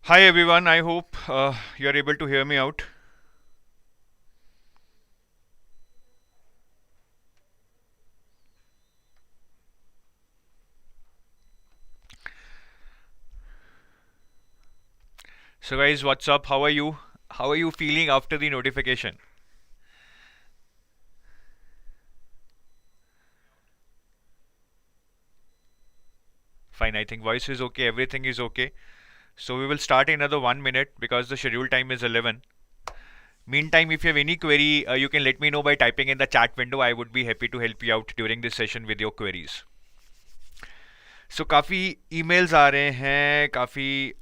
Hi everyone, I hope you are able to hear me out. So guys, what's up? How are you? How are you feeling after the notification? Fine, I think voice is okay, everything is okay. So we will start in another 1 minute because the schedule time is 11. Meantime, if you have any query, you can let me know by typing in the chat window. I would be happy to help you out during this session with your queries. So काफ़ी emails आ रहे हैं, काफ़ी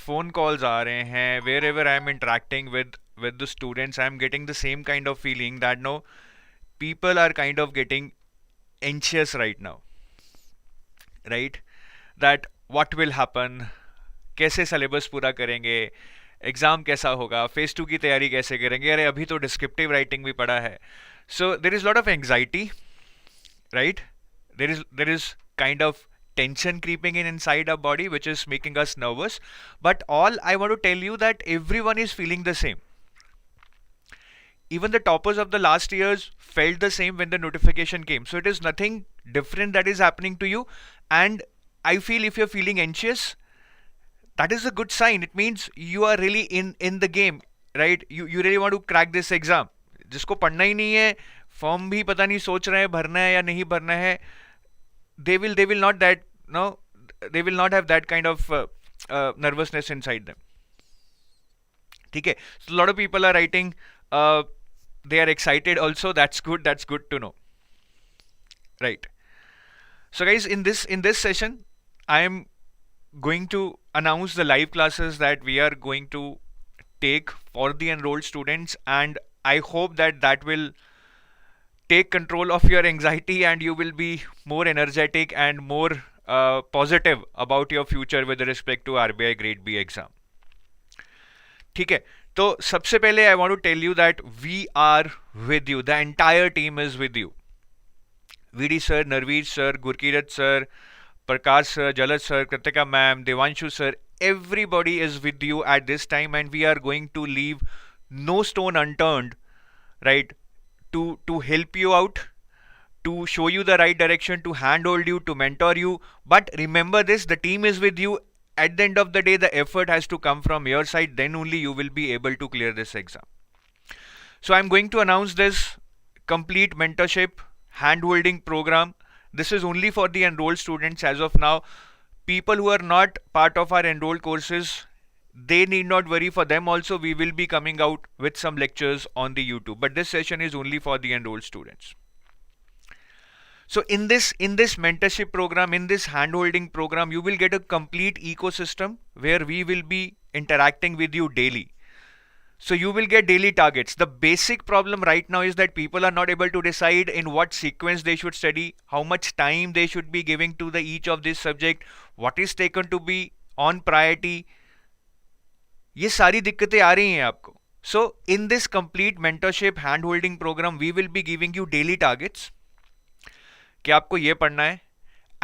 phone calls आ रहे हैं. Wherever I am interacting with the students, I am getting the same kind of feeling that no, people are kind of getting anxious right now, right? That what will happen, कैसे syllabus पूरा करेंगे, exam कैसा होगा, phase 2 की तैयारी कैसे करेंगे, अरे अभी तो डिस्क्रिप्टिव राइटिंग भी पढ़ा है. So there is lot of anxiety, right? There is kind of tension creeping in inside our body which is making us nervous, but all I want to tell you that everyone is feeling the same. Even the toppers of the last years felt the same when the notification came, so it is nothing different that is happening to you. And I feel if you're feeling anxious, that is a good sign. It means you are really in the game, right? You really want to crack this exam. जिसको पढ़ना ही नहीं है, form भी पता नहीं सोच रहे हैं भरना है या नहीं भरना है, they will not that no they will not have that kind of nervousness inside them. ठीक है? So a lot of people are writing, they are excited also. That's good to know, right? So guys, in this session I am going to announce the live classes that we are going to take for the enrolled students, and I hope that will take control of your anxiety and you will be more energetic and more positive about your future with respect to RBI Grade B exam. ठीक है, तो सबसे पहले I want to tell you that we are with you. The entire team is with you. VD sir, Narveer sir, Gurkirat sir, Prakash sir, Jalaj sir, Kritika ma'am, Devanshu sir, everybody is with you at this time, and we are going to leave no stone unturned, right? To help you out, to show you the right direction, to handhold you, to mentor you. But remember this, the team is with you. At the end of the day, the effort has to come from your side, then only you will be able to clear this exam. So I'm going to announce this complete mentorship hand-holding program. This is only for the enrolled students as of now. People who are not part of our enrolled courses, they need not worry. For them also we will be coming out with some lectures on the YouTube, but this session is only for the enrolled students. So in this mentorship program, in this hand-holding program, you will get a complete ecosystem where we will be interacting with you daily. So you will get daily targets. The basic problem right now is that people are not able to decide in what sequence they should study, how much time they should be giving to the each of this subject, what is taken to be on priority. ये सारी दिक्कतें आ रही हैं आपको. So in this complete mentorship hand holding program, we will be giving you daily targets कि आपको ये पढ़ना है,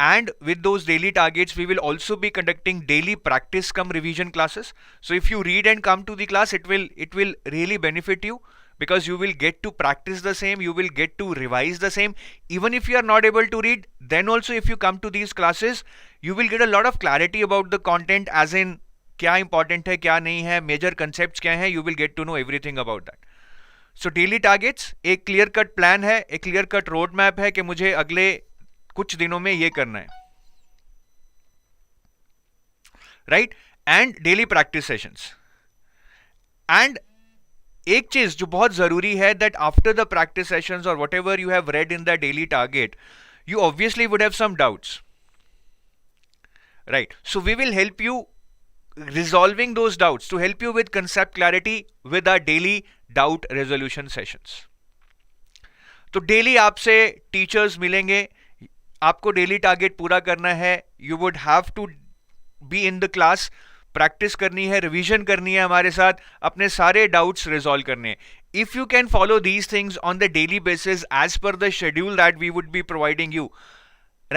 and with those daily targets we will also be conducting daily practice cum revision classes. So if you read and come to the class, it will really benefit you, because you will get to practice the same, you will get to revise the same. Even if you are not able to read, then also if you come to these classes, you will get a lot of clarity about the content, as in क्या important है क्या नहीं है, major concepts क्या है, you will get to know everything about that. So daily targets, एक clear cut plan है, एक क्लियर कट रोड मैप है कि मुझे अगले कुछ दिनों में ये करना है, right? And daily practice sessions. And एक चीज जो बहुत जरूरी है, that after the practice sessions और whatever you have read in the daily target, you obviously would have some doubts, right? So we will help you resolving those doubts, to help you with concept clarity with our daily doubt resolution sessions. तो daily आपसे teachers मिलेंगे, आपको daily target पूरा करना है. You would have to be in the class, practice करनी है, revision करनी है हमारे साथ, अपने सारे डाउट्स रिजॉल्व करने हैं. If you can follow these things on the daily basis as per the schedule that we would be providing you,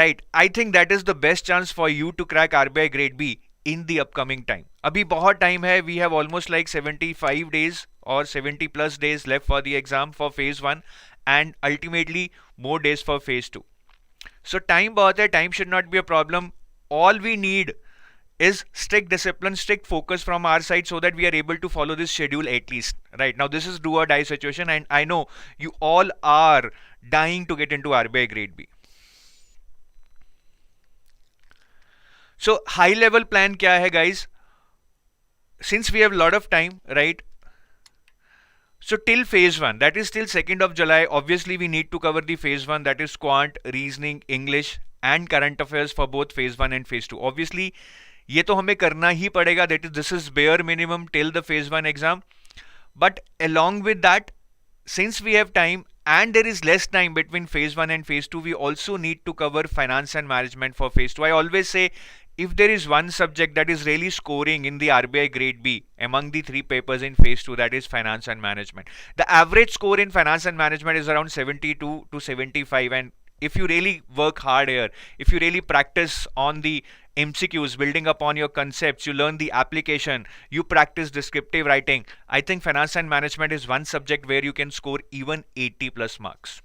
right, I think that is the best chance for you to crack RBI Grade B in the upcoming time. अभी बहुत time है. We have almost like 75 days और 70 plus days left for the exam for phase 1 and ultimately more days for phase 2. So time बहुत है, time should not be a problem. All we need is strict discipline, strict focus from our side so that we are able to follow this schedule at least. Right now, this is do or die situation, and I know you all are dying to get into RBI Grade B. So high level plan क्या है guys? Since we have a lot of time, right? So till phase 1, that is till 2nd of July, obviously we need to cover the phase 1, that is quant, reasoning, English and current affairs for both phase 1 and phase 2. Obviously ये तो हमें करना ही पड़ेगा, that is this is bare minimum till the phase 1 exam. But along with that, since we have time and there is less time between phase 1 and phase 2, we also need to cover finance and management for phase 2. I always say if there is one subject that is really scoring in the RBI grade B among the 3 papers in phase 2, that is finance and management. The average score in finance and management is around 72 to 75, and if you really work hard here, if you really practice on the MCQs, building upon your concepts, you learn the application, you practice descriptive writing, I think finance and management is one subject where you can score even 80 plus marks.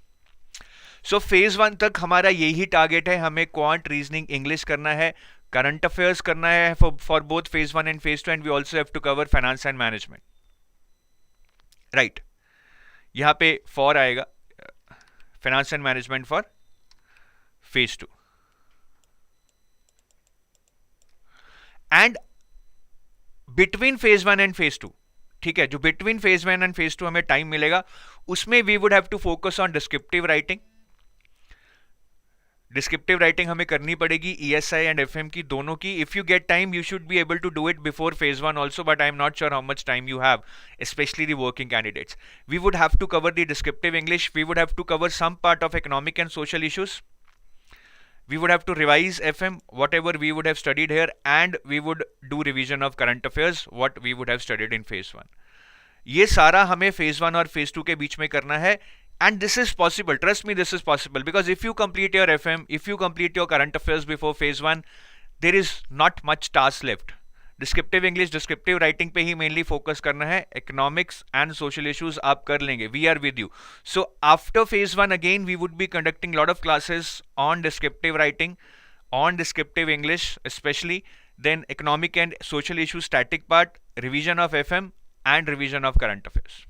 So phase 1 तक हमारा यही target है, हमें quant, reasoning, English करना है, current affairs करना है for both phase 1 and phase 2, and we also have to cover finance and management. Right. यहाँ पे for आएगा, finance and management for phase 2. And between phase 1 and phase 2, ठीक है, जो between phase 1 and phase 2 हमें time मिलेगा, उसमें we would have to focus on descriptive writing. Descriptive writing हमें करनी पड़ेगी ESI एंड FM की, दोनों की. If you get time you should be able to do it before phase 1 also, but I am not sure how much time you have, especially the working candidates. We would have to cover the descriptive English, we would have to cover some part of economic and social issues, we would have to revise FM, whatever we would have studied here, and we would do revision of current affairs, what we would have studied in phase 1. ये सारा हमें phase 1 और phase 2 के बीच में करना है. And this is possible, trust me, this is possible, because if you complete your FM, if you complete your current affairs before phase 1, there is not much task left. Descriptive English, descriptive writing पे ही mainly focus करना है, economics and social issues आप कर लेंगे, we are with you. So after phase 1 again we would be conducting lot of classes on descriptive writing, on descriptive English especially, then economic and social issues static part, revision of FM and revision of current affairs.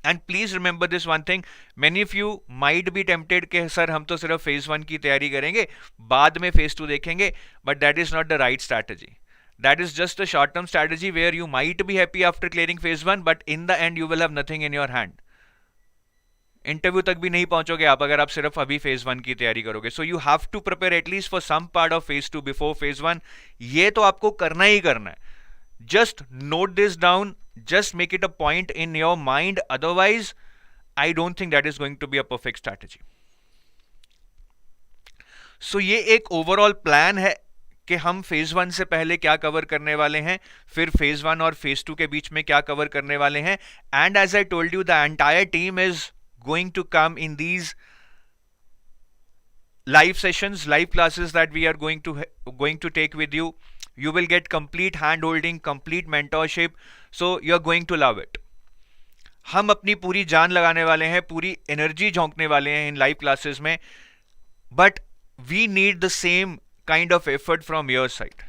And please remember this one thing, many of you might be tempted कि sir हम तो सिर्फ phase 1 की तैयारी करेंगे, बाद में phase 2 देखेंगे, but that is not the right strategy. That is just a short term strategy where you might be happy after clearing phase 1, but in the end you will have nothing in your hand. Interview तक भी नहीं पहुंचोगे आप अगर आप सिर्फ अभी phase 1 की तैयारी करोगे. So you have to prepare at least for some part of phase 2 before phase 1. ये तो आपको करना ही करना है. Just note this down, just make it a point in your mind, otherwise I don't think that is going to be a perfect strategy. So ये एक overall plan है कि हम phase 1 से पहले क्या कवर करने वाले हैं, फिर phase 1 और phase 2 के बीच में क्या कवर करने वाले हैं. And as I told you, the entire team is going to come in these live sessions, live classes that we are going to take with you. You will get complete hand holding, complete mentorship, so you are going to love it. हम अपनी पूरी जान लगाने वाले हैं, पूरी energy झोंकने वाले हैं इन लाइव क्लासेस में, but we need the same kind of effort from your side.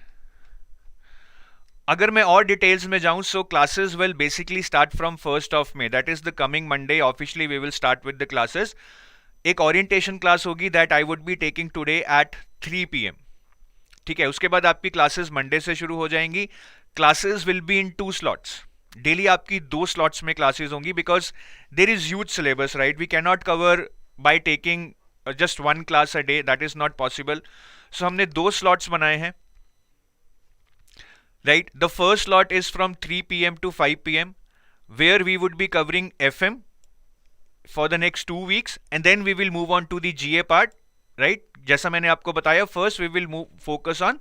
अगर मैं और डिटेल्स में जाऊं, so classes will basically start from 1st of May, that is the coming Monday. Officially we will start with the classes. एक orientation class होगी that I would be taking today at 3 PM. ठीक है, उसके बाद आपकी classes Monday से शुरू हो जाएंगी. Classes will be in 2 slots. Daily आपकी 2 slots में क्लासेस होंगी, because there is huge syllabus, right. We can not cover by taking just 1 class a day, that is not possible. So हमने 2 slots बनाए हैं, right. The first slot is from 3 PM to 5 PM, where we would be covering FM for the next 2 weeks, and then we will move on to the GA part, right. जैसा मैंने आपको बताया, first we will focus on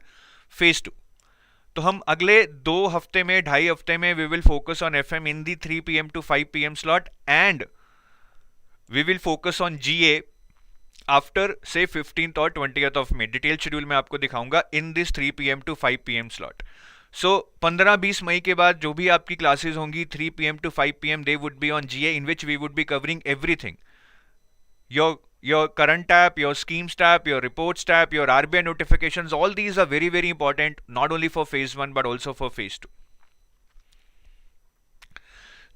phase 2. तो हम अगले 2 हफ्ते में, 2.5 हफ्ते में we will focus on FM in the 3 PM to 5 PM slot, and we will focus on GA after से 15th और 20th of May. Detail schedule में आपको दिखाऊंगा in this 3 PM to 5 PM slot. सो 15-20 मई के बाद जो भी आपकी क्लासेस होंगी 3 PM to 5 PM they would be on GA, in which we would be covering everything, your current tab, your schemes tab, your reports tab, your RBI notifications. All these are very very important, not only for phase 1 but also for phase 2.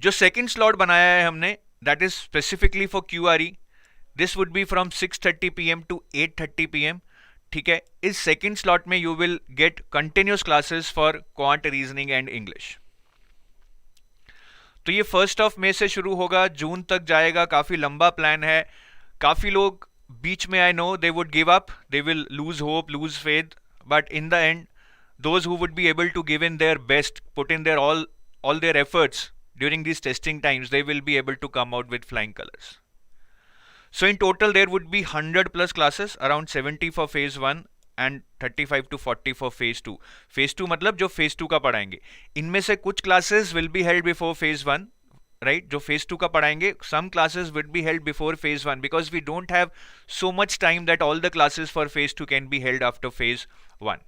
जो second slot बनाया है हमने, that is specifically for QRE. This would be from 6:30 PM to 8:30 PM. ठीक है, इस second slot में you will gate continuous classes for quant, reasoning and English. तो ये 1 मई से शुरू होगा, जून तक जाएगा. काफी लंबा प्लान है. काफी लोग बीच में, I know, they would give up, they will lose hope, lose faith, but in the end those who would be able to give in their best, put in their all their efforts during these testing times, they will be able to come out with flying colors. So in total there would be 100 plus classes, around 70 for phase 1 and 35 to 40 for phase 2. phase 2 मतलब जो phase 2 का पढ़ाएंगे, इनमें से कुछ classes will be held before phase 1, right? जो phase 2 का पढ़ाएंगे, some classes would be held before phase 1 because we don't have so much time that all the classes for phase 2 can be held after phase 1.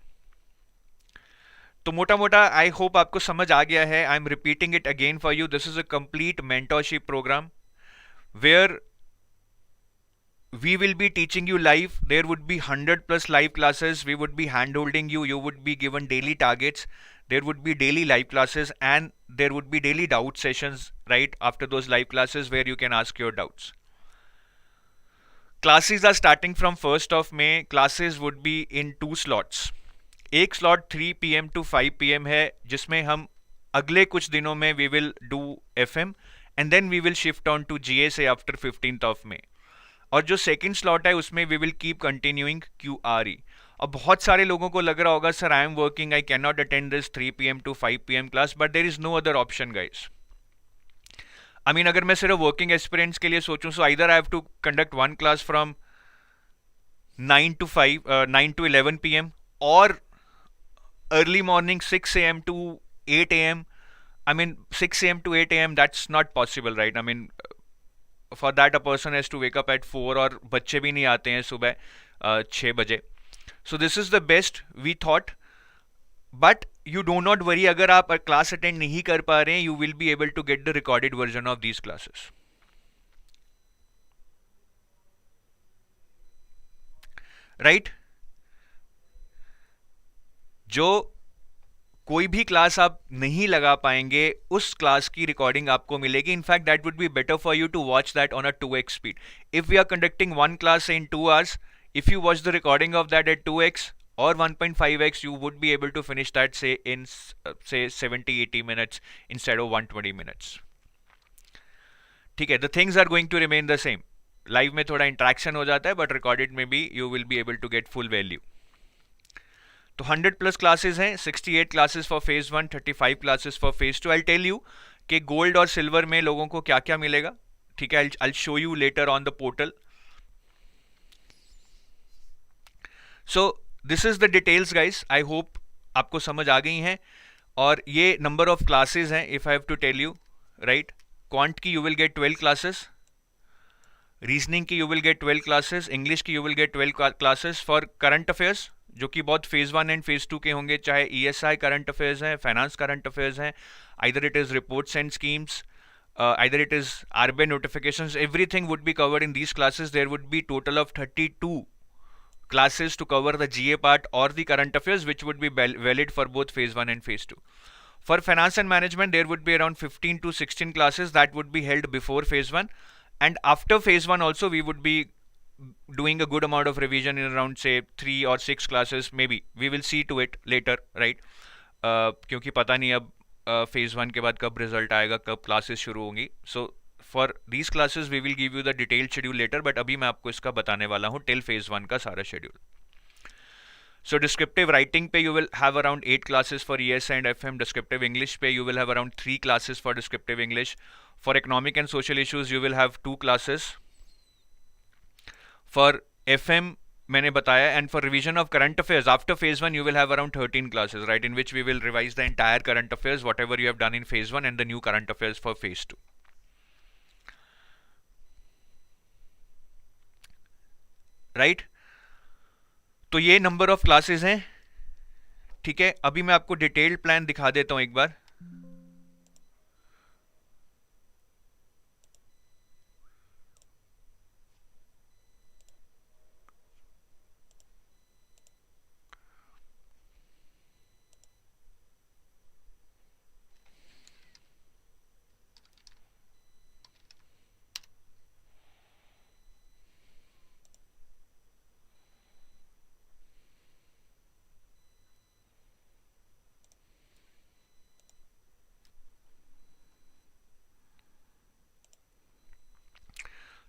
तो मोटा मोटा आई hope आपको समझ आ गया है. I am repeating it again for you. This is a complete mentorship programme where we will be teaching you live. There would be 100 plus live classes. We would be hand holding you. You would be given daily targets. There would be daily live classes and there would be daily doubt sessions right after those live classes where you can ask your doubts. Classes are starting from 1 May. Classes would be in 2 slots. एक slot 3 PM to 5 PM है, जिसमें हम अगले कुछ दिनों में we will do FM and then we will shift on to GA से after 15 May. और जो सेकंड स्लॉट है उसमें we will keep continuing QRE. अब बहुत सारे लोगों को लग रहा होगा sir I am working, I can not attend this 3 PM to 5 PM class, but there is no other option guys. I mean अगर मैं सिर्फ वर्किंग एक्सपीरियंस के लिए सोचूं, so either I have to conduct one class from 9 to 11 PM और early morning 6 AM to 8 AM. I mean 6 AM to 8 AM that's not possible, right? I mean for that a person has to wake up at 4 और बच्चे भी नहीं आते हैं सुबह 6 बजे. So this is the best we thought, but you do not worry, अगर आप क्लास अटेंड नहीं कर पा रहे हैं, you will be able to get the recorded version of these classes. Right? जो कोई भी क्लास आप नहीं लगा पाएंगे उस क्लास की रिकॉर्डिंग आपको मिलेगी. In fact that would be better for you to watch that on a 2x speed. If we are conducting one class in 2 hours, if you watch the recording of that at 2x or 1.5x, you would be able to finish that say in say 70-80 minutes instead of 120 minutes. ठीक है, the things are going to remain the same. Live में थोड़ा interaction हो जाता है, but recorded में भी you will be able to get full value. तो 100 प्लस क्लासेस हैं, 68 classes for phase 1, 35 classes for phase 2. I tell you कि गोल्ड और सिल्वर में लोगों को क्या क्या मिलेगा. ठीक है, I show you later on the portal. So this is the details guys. I hope आपको समझ आ गई हैं. और ये नंबर ऑफ क्लासेस हैं. If I have to tell you, right, quant की you will get 12 classes, reasoning की you will get 12 classes, English की you will get 12 classes. For current affairs जो कि बहुत फेज 1 एंड फेज 2 के होंगे, चाहे ESI करंट अफेयर्स हैं, फाइनेंस करंट अफेयर्स हैं, either it is reports and schemes, either it is RBI notifications, everything would be covered in these classes. There would be total of 32 classes to cover the GA part or the current affairs, which would be valid for both phase 1 and phase 2. For finance and management, there would be around 15 to 16 classes that would be held before phase 1, and after phase 1 also we would be doing a good amount of revision in around say 3 or 6 classes. Maybe we will see to it later, right? क्योंकि पता नहीं अब phase 1 के बाद कब result आएगा, कब classes शुरू होंगी. So for these classes we will give you the detailed schedule later, but अभी मैं आपको इसका बताने वाला हूँ टिल phase 1 का सारा शेड्यूल. So descriptive writing पे you will have around 8 classes for ESI and FM. Descriptive English पे you will have around 3 classes for descriptive English. For economic and social issues you will have 2 classes. For FM मैंने बताया, and for revision of current affairs after phase 1 you will have around 13 classes, right, in which we will revise the entire current affairs, whatever you have done in phase 1, and the new current affairs for phase 2. Right? तो ये number of classes हैं. ठीक है, अभी मैं आपको detailed plan दिखा देता हूं एक बार।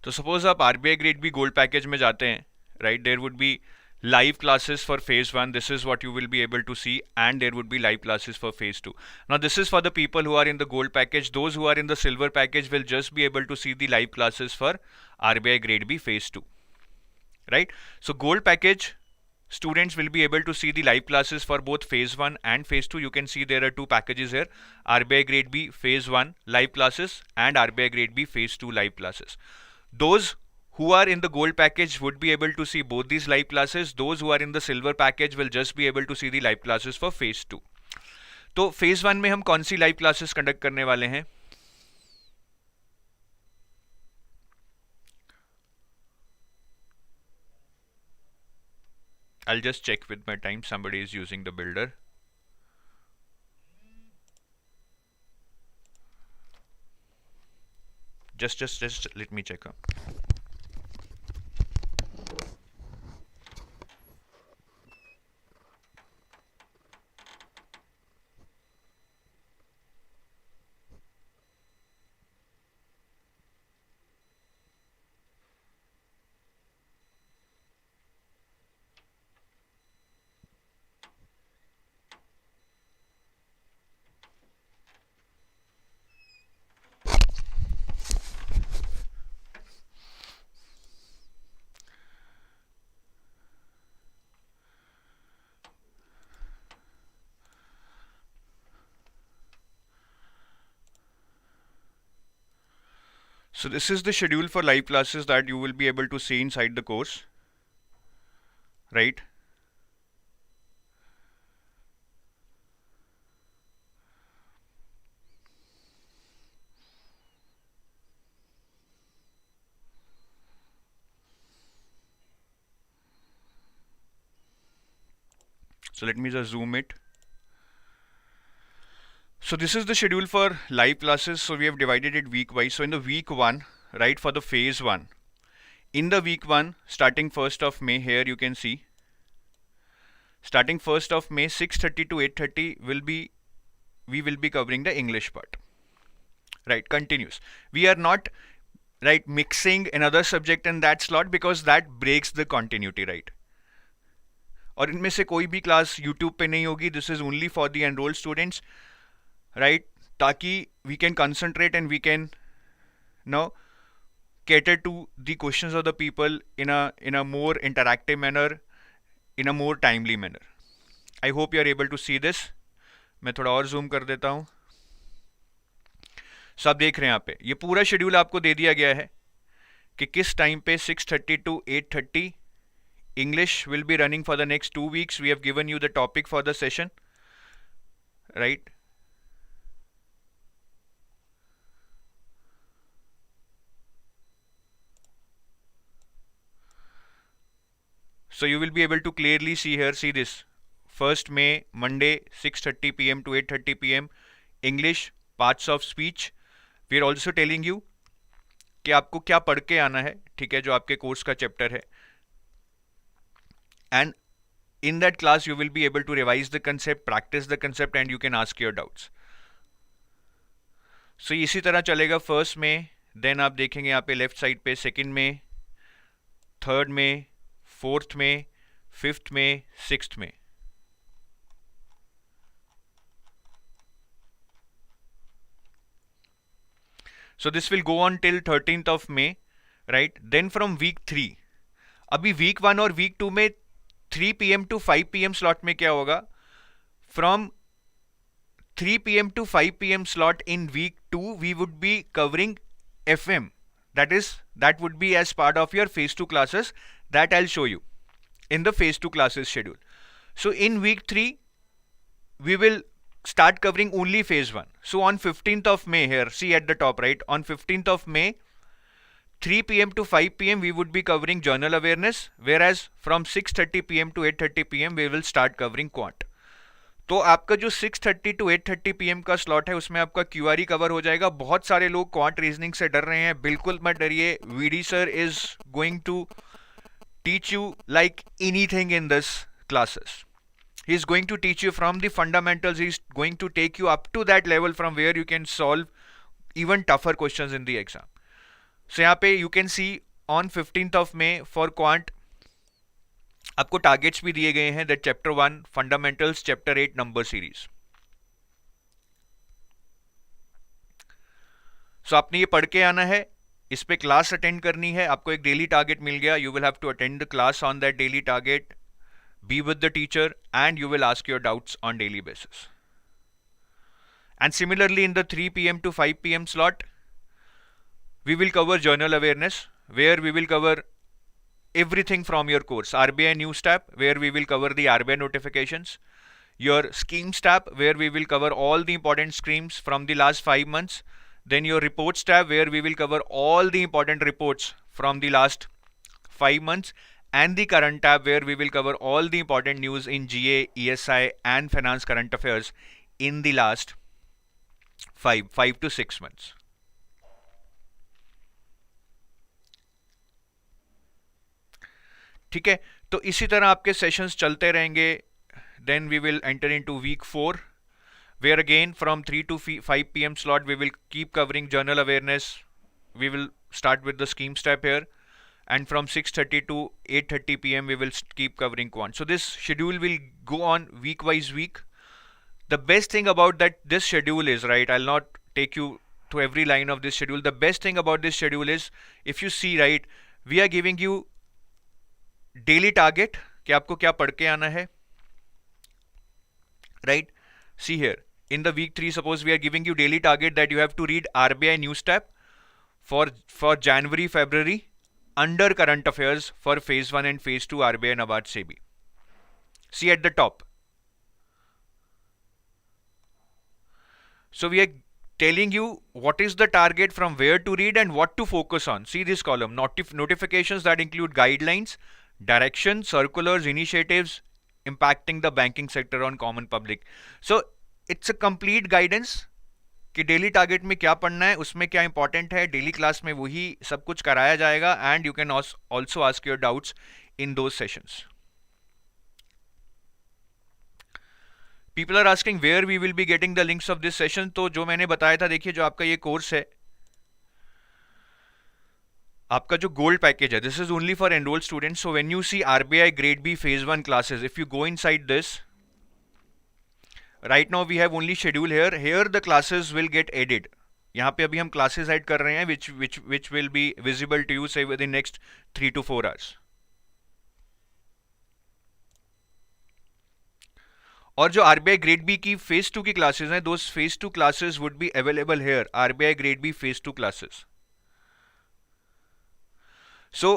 तो सपोज आप RBI grade B gold package में जाते हैं, right, there would be live classes for phase 1. This is what you will be able to see, and there would be live classes for phase 2. Now this is for the people who are in the gold package. Those who are in the silver package will just be able to see the live classes for RBI grade B phase 2, right? So gold package students will be able to see the live classes for both phase 1 and phase 2. You can see there are two packages here: RBI grade B phase 1 live classes and RBI grade B phase 2 live classes. Those who are in the gold package would be able to see both these live classes. Those who are in the silver package will just be able to see the live classes for phase 2. तो phase 1 में हम कौन सी live classes conduct करने वाले हैं? I'll just check with my time. Somebody is using the builder. Just let me check. So this is the schedule for live classes that you will be able to see inside the course, right? So let me just zoom it. So this is the schedule for live classes. So we have divided it week wise. So in the week 1, right, for the phase 1, in the week 1 starting 1st of May, here you can see starting 1st of May 6:30 to 8:30 we will be covering the English part, right? Continuous. We are not, right, mixing another subject in that slot because that breaks the continuity, right? और इनमें से कोई भी class YouTube पे नहीं होगी. This is only for the enrolled students, right, ताकि we can concentrate and we can now cater to the questions of the people in a more interactive manner, in a more timely manner. I hope you are able to see this. मैं थोड़ा और zoom कर देता हूँ. So आप देख रहे हैं यहाँ पे ये पूरा शेड्यूल आपको दे दिया गया है कि किस टाइम पे 6:30 to 8:30 English will be running for the next 2 weeks. We have given you the topic for the session, right? So you will be able to clearly see here, see this, 1st May, Monday, 6:30 p.m. to 8:30 p.m. English, parts of speech. We are also telling you कि आपको क्या पढ़ के आना है, ठीक है, जो आपके कोर्स का चैप्टर है. And in that class you will be able to revise the concept, practice the concept, and you can ask your doubts. So इसी तरह चलेगा 1st में, देन आप देखेंगे यहाँ पे लेफ्ट साइड पे 2nd में, 3rd में, 4th में, 5th में, 6th में. So this will go on till 13th of May, right? Then from week 3, अभी week 1 और week 2 में 3 PM to 5 PM slot में क्या होगा? From 3 PM to 5 PM slot in week 2, we would be covering FM. That would be as part of your phase 2 classes that I'll show you in the phase 2 classes schedule. So in week 3, we will start covering only phase 1. So on 15th of May here, see at the top, right? On 15th of May, 3 p.m. to 5 p.m. we would be covering journal awareness, whereas from 6:30 p.m. to 8:30 p.m. we will start covering quant. तो आपका जो 6:30 to 8:30 p.m. का slot है उसमें आपका क्यूआरई cover हो जाएगा. बहुत सारे लोग क्वांट रीजनिंग से डर रहे हैं, बिल्कुल मत डरिए. VD sir is going to teach you like anything in this classes. He's going to teach you from the fundamentals. He's going to take you up to that level from where you can solve even tougher questions in the exam. So यहाँ पे you can see on 15th of May for quant आपको targets भी दिए गए हैं, that chapter 1 fundamentals, chapter 8 number series. So आपने ये पढ़ के आना है, इस पे क्लास अटेंड करनी है. आपको एक डेली टारगेट मिल गया. You will have to attend the class on that daily target, be with the teacher, and you will ask your doubts on daily basis. And similarly in the 3 p.m. to 5 p.m. slot, we will cover journal awareness, where we will cover everything from your course. RBI News tab, where we will cover the RBI notifications. Your schemes tab, where we will cover all the important schemes from the last 5 months. Then your reports tab, where we will cover all the important reports from the last 5 months. And the current tab, where we will cover all the important news in GA, ESI and finance current affairs in the last 5 to 6 months. ठीक है, तो इसी तरह आपके sessions चलते रहेंगे. Then we will enter into week 4, where again from 3 to 5 p.m. slot we will keep covering journal awareness. We will start with the scheme step here, and from 6:30 to 8:30 p.m. we will keep covering quant. So this schedule will go on week wise week. The best thing about this schedule is, right, I'll not take you to every line of this schedule. The best thing about this schedule is, if you see, right, we are giving you daily target कि आपको क्या पढ़ के आना है, right? See here, in the week 3, suppose we are giving you daily target that you have to read RBI News tab for January, February under current affairs for phase 1 and phase 2 RBI NABARD SEBI. See at the top. So we are telling you what is the target, from where to read and what to focus on. See this column, notifications that include guidelines, direction, circulars, initiatives impacting the banking sector on common public. So it's a complete guidance कि daily target में क्या पढ़ना है, उसमें क्या important है. Daily class में वही सब कुछ कराया जाएगा, and you can also ask your doubts in those sessions. People are asking where we will be getting the links of this session. तो जो मैंने बताया था, देखिए जो आपका ये कोर्स है, आपका जो गोल्ड पैकेज है, this is only for enrolled students. So when you see RBI grade B phase 1 classes, if you go inside this, right now we have only schedule here the classes will get added. यहाँ पे अभी हम classes add कर रहे हैं which will be visible to you say within next 3 to 4 hours. और जो RBI Grade B की phase 2 की classes हैं, those phase 2 classes would be available here, RBI Grade B phase 2 classes. So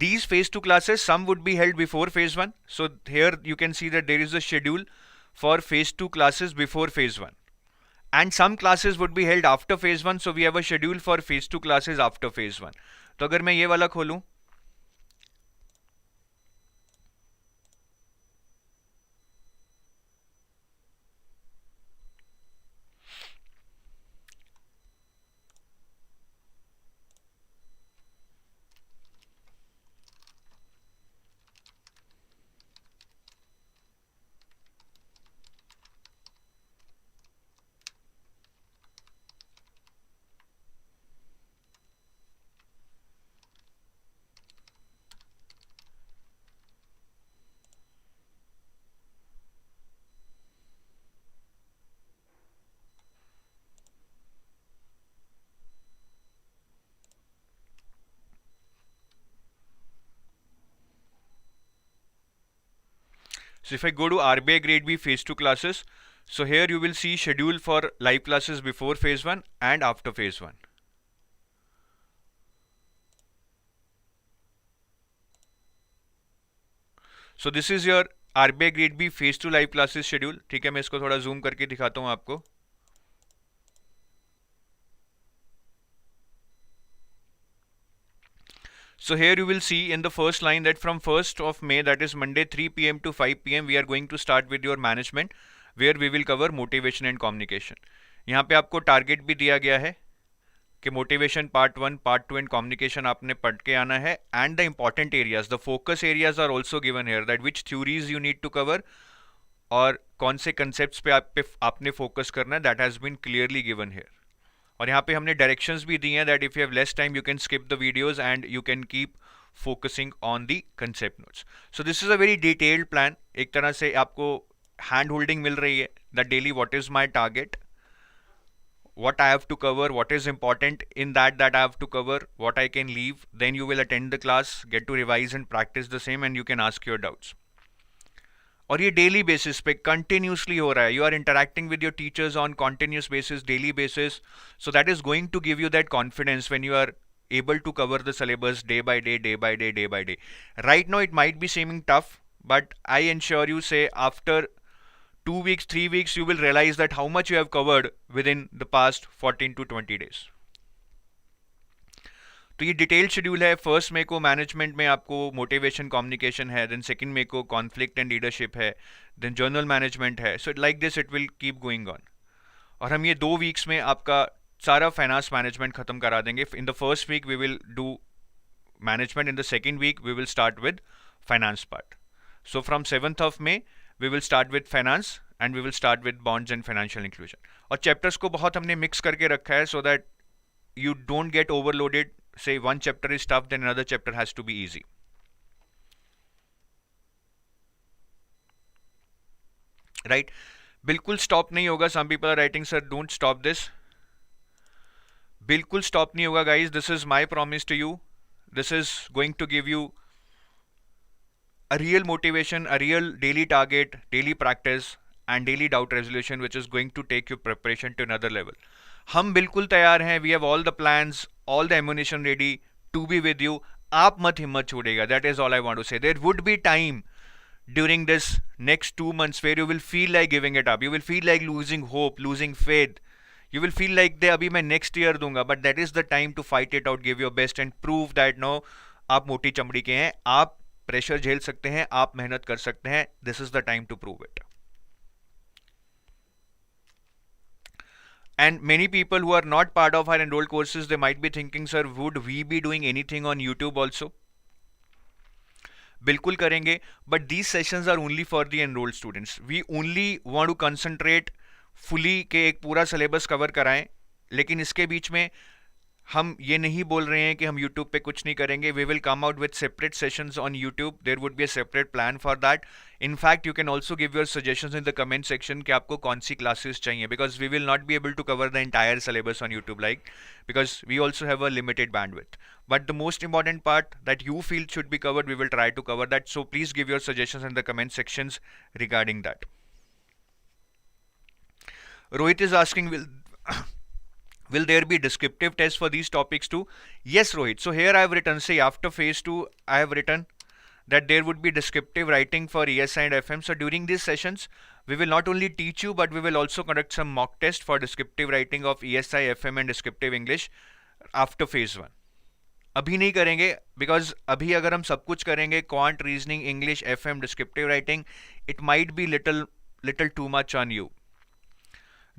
these phase 2 classes, some would be held before phase 1. So here you can see that there is a schedule for phase 2 classes before phase 1, and some classes would be held after phase 1. So we have a schedule for phase 2 classes after phase 1. तो अगर मैं ये वाला खोलूं, so if I go to RBI Grade B phase 2 classes, so here you will see schedule for live classes before phase 1 and after phase 1. So this is your RBI grade B phase 2 live classes schedule, ठीक है, मैं इसको थोड़ा zoom करके दिखाता हूँ आपको. So here you will see in the first line that from 1st of May, that is Monday 3 p.m. to 5 p.m. we are going to start with your management, where we will cover motivation and communication. यहाँ पे आपको target भी दिया गया है कि motivation part 1, part 2 and communication आपने पढ़ के आना है, and the important areas, the focus areas are also given here, that which theories you need to cover और कौन से कंसेप्ट पे आपने फोकस करना है, that has been clearly given here. और यहाँ पे हमने डायरेक्शंस भी दी हैं that if you have less time you can skip the videos and you can keep focusing on the concept notes. So this is a very detailed plan. एक तरह से आपको हैंड होल्डिंग मिल रही है that daily what is my target, what I have to cover, what is important in that I have to cover, what I can leave. Then you will attend the class, get to revise and practice the same, and you can ask your doubts. और ये daily basis पे continuously हो रहा है. You are interacting with your teachers on continuous basis, daily basis. So that is going to give you that confidence when you are able to cover the syllabus day by day, day by day, day by day. Right now it might be seeming tough, but I ensure you, say after 2 weeks, 3 weeks, you will realize that how much you have covered within the past 14 to 20 days. तो ये detail schedule है. First मे को management में आपको motivation communication है, then second मे को conflict and leadership है, then journal management है. So like this it will keep going on. और हम ये 2 वीक्स में आपका सारा फाइनेंस मैनेजमेंट खत्म करा देंगे. In the first week we will do management, in the second week we will start with finance part. So from 7th of May we will start with finance and we will start with bonds and financial inclusion. और chapters को बहुत हमने mix करके रखा है so that you don't get overloaded. Say one chapter is tough, then another chapter has to be easy. Right? बिल्कुल stop नहीं होगा. Some people are writing, sir, don't stop this. बिल्कुल stop नहीं होगा guys. This is my promise to you. This is going to give you a real motivation, a real daily target, daily practice and daily doubt resolution, which is going to take your preparation to another level. हम बिल्कुल तैयार हैं. We have all the plans, all the ammunition ready to be with you. आप मत हिम्मत छोड़ेगा. That is all I want to say. There would be time during this next 2 months where you will feel like giving it up. You will feel like losing hope, losing faith. You will feel like दे अभी मैं next year दूंगा. But that is the time to fight it out, give your best and prove that no, आप मोटी चमड़ी के हैं, आप pressure झेल सकते हैं, आप मेहनत कर सकते हैं. This is the time to prove it. And many people who are not part of our enrolled courses, they might be thinking, sir, would we be doing anything on YouTube also? बिल्कुल करेंगे, but these sessions are only for the enrolled students. We only want to concentrate fully के एक पूरा syllabus cover कराएं. लेकिन इसके बीच में हम ये नहीं बोल रहे हैं कि हम YouTube पे कुछ नहीं करेंगे. We will come out with separate sessions on YouTube. There would be a separate plan for that. In fact, you can also give your suggestions in the comment section कि आपको कौन सी classes चाहिए, because we will not be able to cover the entire syllabus on YouTube, like, because we also have a limited bandwidth. But the most important part that you feel should be covered, we will try to cover that. So please give your suggestions in the comment sections regarding that. Rohit is asking, will there be descriptive tests for these topics too? Yes, Rohit. So here I have written, say after phase 2, I have written that there would be descriptive writing for ESI and FM. So during these sessions, we will not only teach you, but we will also conduct some mock test for descriptive writing of ESI, FM and descriptive English after phase 1. अभी नहीं करेंगे, because अभी अगर हम सब कुछ करेंगे, quant, reasoning, English, FM, descriptive writing, it might be little too much on you.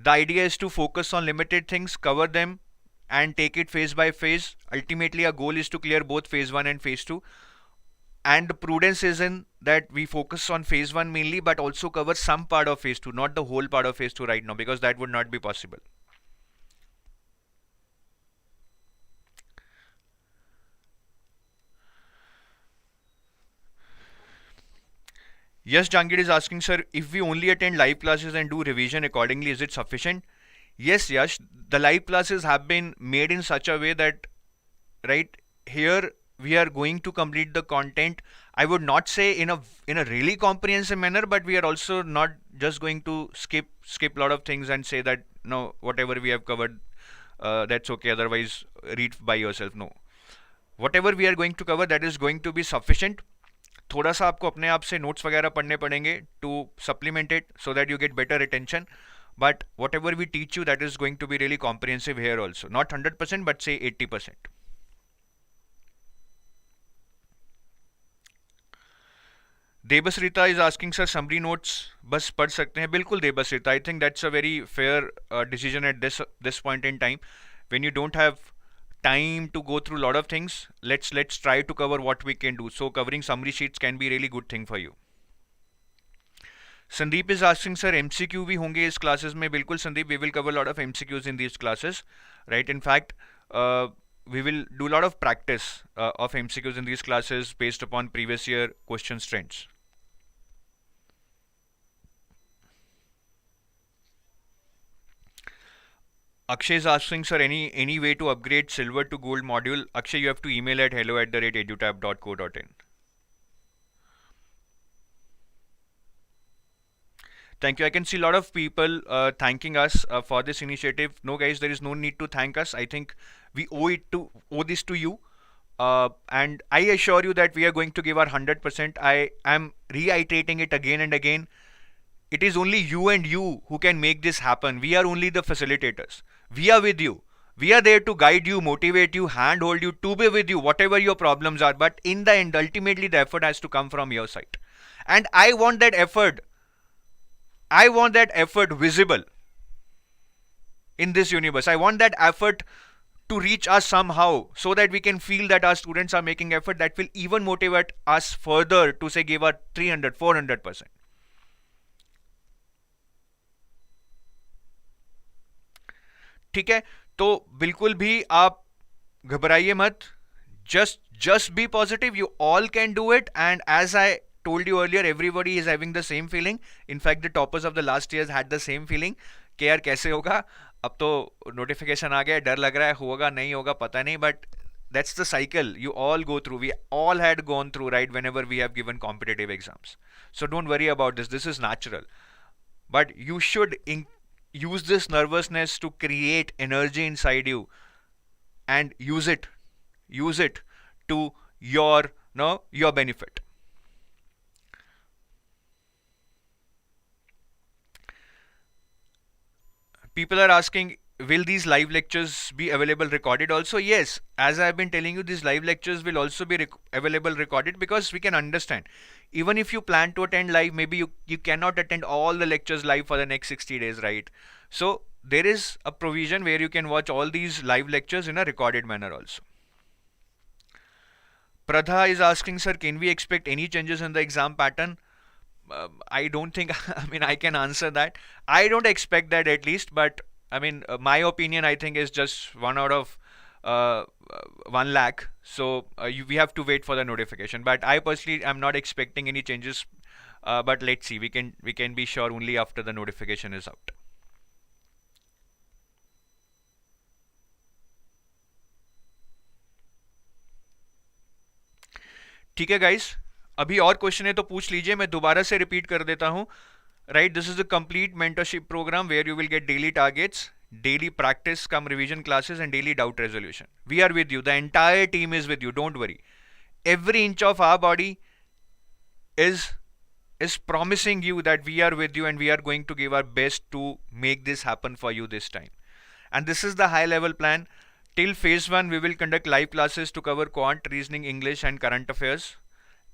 The idea is to focus on limited things, cover them and take it phase by phase. Ultimately, our goal is to clear both phase 1 and phase 2. And the prudence is in that we focus on phase 1 mainly, but also cover some part of phase 2, not the whole part of phase 2 right now, because that would not be possible. Yes, Jangir is asking, sir, if we only attend live classes and do revision accordingly, is it sufficient? Yes, Yash, the live classes have been made in such a way that, right, here we are going to complete the content. I would not say in a really comprehensive manner, but we are also not just going to skip a lot of things and say that no, whatever we have covered, that's okay, otherwise read by yourself. No, whatever we are going to cover, that is going to be sufficient. थोड़ा सा आपको अपने आप से notes वगैरह पढ़ने पड़ेंगे to supplement it so that you get better retention. But whatever we teach you, that is going to be really comprehensive here also. Not 100%, but say 80%. Debas Rita is asking, sir, summary notes बस पढ़ सकते हैं? बिल्कुल Debas Rita. I think that's a very fair decision at this point in time. When you don't have time to go through a lot of things, let's try to cover what we can do. So covering summary sheets can be a really good thing for you. Sandeep is asking, sir, MCQ भी होंगे इस classes में? बिल्कुल Sandeep, we will cover a lot of MCQs in these classes, right? In fact, we will do a lot of practice of MCQs in these classes based upon previous year question trends. Akshay is asking, sir, any way to upgrade silver to gold module? Akshay, you have to email at hello@edutab.co.in. Thank you. I can see a lot of people thanking us for this initiative. No, guys, there is no need to thank us. I think we owe this to you. And I assure you that we are going to give our 100%. I am reiterating it again and again. It is only you and you who can make this happen. We are only the facilitators. We are with you. We are there to guide you, motivate you, handhold you, to be with you, whatever your problems are. But in the end, ultimately, the effort has to come from your side. And I want that effort. I want that effort visible in this universe. I want that effort to reach us somehow so that we can feel that our students are making effort. That will even motivate us further to say give our 300, 400%. ठीक है, तो बिल्कुल भी आप घबराइए मत. Just be positive. You all can do it. And as I told you earlier, everybody is having the same feeling. In fact, the toppers of the last years had the same feeling कि यार कैसे होगा, अब तो notification आ गया, डर लग रहा है, होगा नहीं होगा पता नहीं. But that's the cycle you all go through. We all had gone through, right, whenever we have given competitive exams. So don't worry about this. This is natural. But you should use this nervousness to create energy inside you and use it to your benefit. People are asking, will these live lectures be available recorded also? Yes, as I have been telling you, these live lectures will also be available recorded, because we can understand. Even if you plan to attend live, maybe you cannot attend all the lectures live for the next 60 days, right? So there is a provision where you can watch all these live lectures in a recorded manner also. Pradha is asking, sir, can we expect any changes in the exam pattern? I don't think, I mean, I can answer that. I don't expect that, at least, but I mean, my opinion, I think, is just 1 out of 1 lakh. So we have to wait for the notification. But I personally am not expecting any changes. But let's see. We can be sure only after the notification is out. ठीक है guys, अभी और question है तो पूछ लीजिए, मैं दोबारा से रिपीट कर देता हूं. Right, this is a complete mentorship program where you will get daily targets, daily practice, come revision classes, and daily doubt resolution. We are with you. The entire team is with you. Don't worry. Every inch of our body is promising you that we are with you, and we are going to give our best to make this happen for you this time. And this is the high level plan. Till phase 1, we will conduct live classes to cover quant, reasoning, English, and current affairs,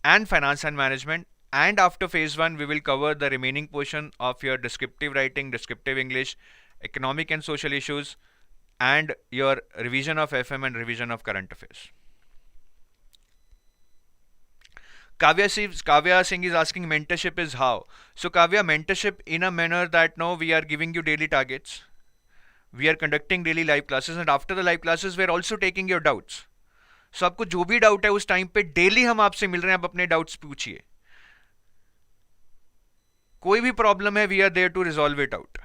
and finance and management. And after phase 1, we will cover the remaining portion of your descriptive writing, descriptive English, economic and social issues, and your revision of FM and revision of current affairs. Kavya Singh is asking, mentorship is how? So Kavya, mentorship in a manner that now we are giving you daily targets. We are conducting daily live classes, and after the live classes, we are also taking your doubts. So आपको जो भी doubt है उस time पे daily हम आपसे मिल रहे हैं, आप अपने डाउट्स पूछिए. कोई भी प्रॉब्लम है, we are there to resolve it out.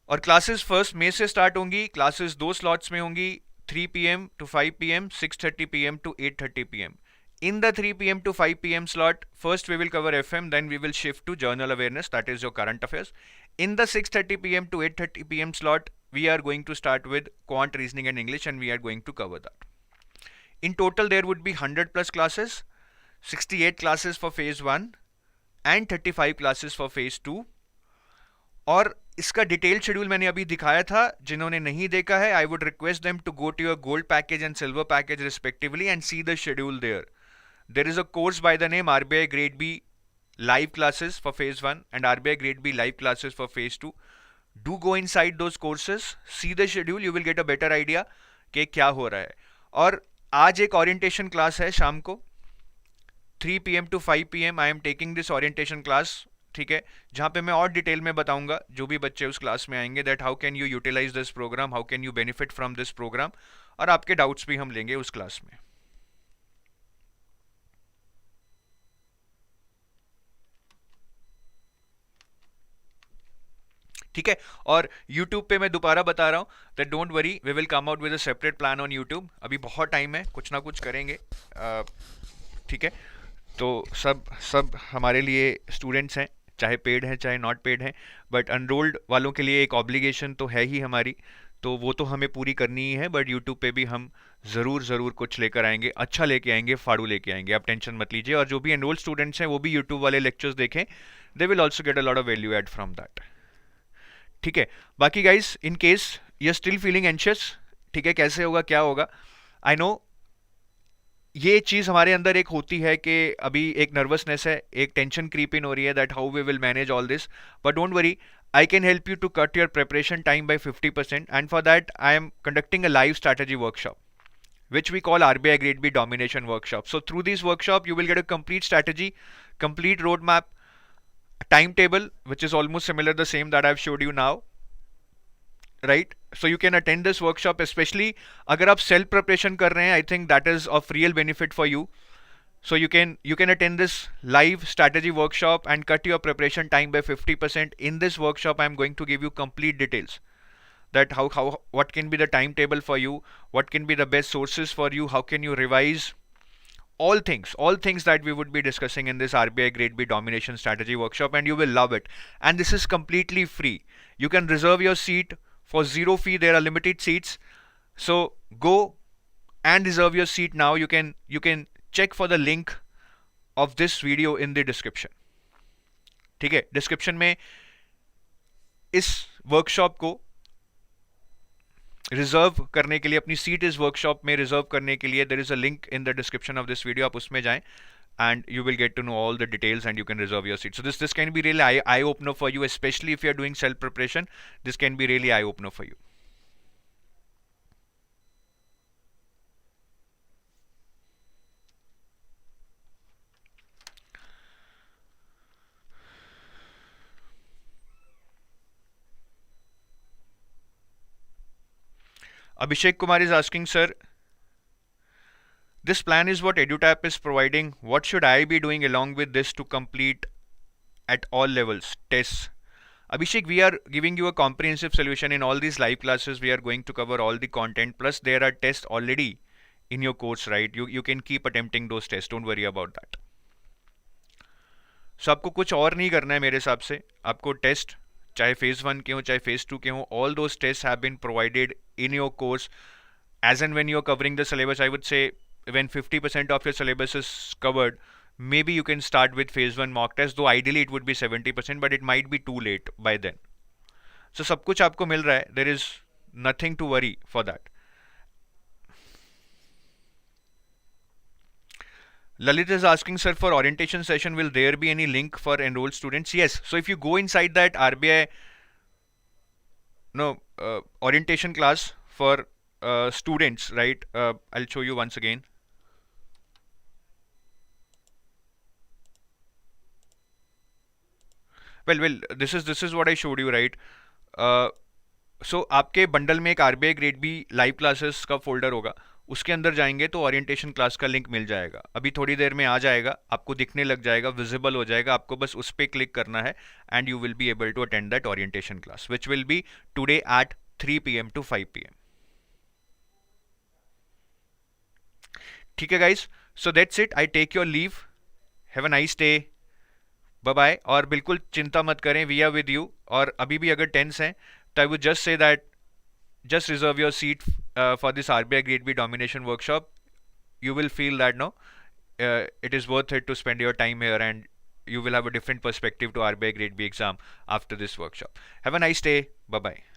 और क्लासेस 1 मई से स्टार्ट होंगी. क्लासेस 2 स्लॉट्स में होंगी, 3 PM to 5 PM, 6:30 PM to 8:30 PM. In the 3 PM to 5 PM slot, first we will cover FM, then we will shift to journal awareness, that is your current affairs. In the 6:30 PM to 8:30 PM slot, we are going to start with quant, reasoning, and English, and we are going to cover that. In total, there would be 100 plus classes, 68 classes for phase 1 and 35 classes for phase 2. और इसका detail schedule मैंने अभी दिखाया था. जिन्होंने नहीं देखा है, I would request them to go to your gold package and silver package respectively and see the schedule there. There is a course by the name RBI Grade B live classes for phase 1 and RBI Grade B live classes for phase 2. Do go inside those courses, see the schedule, you will get a better idea कि क्या हो रहा है. और आज एक orientation class है शाम को 3 PM to 5 PM. I am taking this orientation class, ठीक है, जहाँ पे मैं और डिटेल में बताऊंगा जो भी बच्चे उस क्लास में आएंगे that how can you utilize this program, how can you benefit from this program, और आपके डाउट्स भी हम लेंगे उस क्लास में. ठीक है. और YouTube पे मैं दोबारा बता रहा हूँ that don't worry, we will come out with a separate plan on YouTube. अभी बहुत टाइम है, कुछ ना कुछ करेंगे. ठीक है. तो सब हमारे लिए स्टूडेंट्स हैं, चाहे पेड हैं चाहे नॉट पेड हैं, बट अनरोल्ड वालों के लिए एक ऑब्लिगेशन तो है ही हमारी, तो वो तो हमें पूरी करनी ही है. बट यूट्यूब पे भी हम ज़रूर कुछ लेकर आएंगे, अच्छा लेके आएंगे, फाड़ू लेके आएंगे, आप टेंशन मत लीजिए. और जो भी एनरोल्ड स्टूडेंट्स हैं वो भी यूट्यूब वाले लेक्चर्स देखें, they will also get a lot of value add from that. ठीक है. बाकी guys, in case you are still feeling anxious, ठीक है, कैसे होगा क्या होगा, आई नो ये चीज़ हमारे अंदर एक होती है कि अभी एक नर्वसनेस है, एक टेंशन क्रीप इन हो रही है that how we will manage all this. But don't worry, I can help you to cut your preparation time by 50%, and for that I am conducting a live strategy workshop which we call RBI Grade B Domination workshop. So through this workshop you will get a complete strategy, complete roadmap, timetable which is almost similar the same that I've showed you now, right? So you can attend this workshop, especially अगर आप self preparation कर रहे हैं, I think that is of real benefit for you. So you can attend this live strategy workshop and cut your preparation time by 50%. In this workshop I am going to give you complete details that how what can be the timetable for you, what can be the best sources for you, how can you revise, all things that we would be discussing in this RBI Grade B Domination Strategy Workshop, and you will love it. And this is completely free. You can reserve your seat for zero fee. There are limited seats, so go and reserve your seat now. You can check for the link of this video in the description. ठीक है. Description में इस workshop को reserve करने के लिए, अपनी seat इस वर्कशॉप में रिजर्व करने के लिए, there is a link in the description of this video. आप उसमें जाएं and you will get to know all the details and you can reserve your seat. So this can be really eye opener for you, especially if you are doing self preparation. This can be really eye opener for you. Abhishek Kumar is asking, sir, this plan is what EduTap is providing. What should I be doing along with this to complete at all levels tests? Abhishek, we are giving you a comprehensive solution. In all these live classes we are going to cover all the content, plus there are tests already in your course, right? You can keep attempting those tests, don't worry about that. So आपको कुछ और नहीं करना है मेरे हिसाब से. आपको टेस्ट चाहे phase 1 के हो चाहे phase 2 के हो, all those tests have been provided in your course. As and when you're covering the syllabus, I would say when 50% of your syllabus is covered, maybe you can start with phase 1 mock test, though ideally it would be 70%, but it might be too late by then. So सब कुछ आपको मिल रहा है, there is nothing to worry for that. Lalit is asking, sir, for orientation session, will there be any link for enrolled students? Yes. So if you go inside that RBI orientation class for students, right? I'll show you once again. Well, this is what I showed you, right? So आपके bundle में एक RBI Grade B live classes का folder होगा, उसके अंदर जाएंगे तो orientation class का लिंक मिल जाएगा. अभी थोड़ी देर में आ जाएगा, आपको दिखने लग जाएगा, विजिबल हो जाएगा. आपको बस उस पर क्लिक करना है and you will be able to attend that orientation class which will be today at 3 PM to 5 PM. ठीक है guys, so that's it. I take your leave. Have a nice day. Bye bye. और बिल्कुल चिंता मत करें, we are with you. और अभी भी अगर टेंस हैं तो I would just say that just reserve your seat for this RBI Grade B Domination workshop. you will feel that no, it is worth it to spend your time here, and you will have a different perspective to RBI Grade B exam after this workshop. Have a nice day. Bye bye.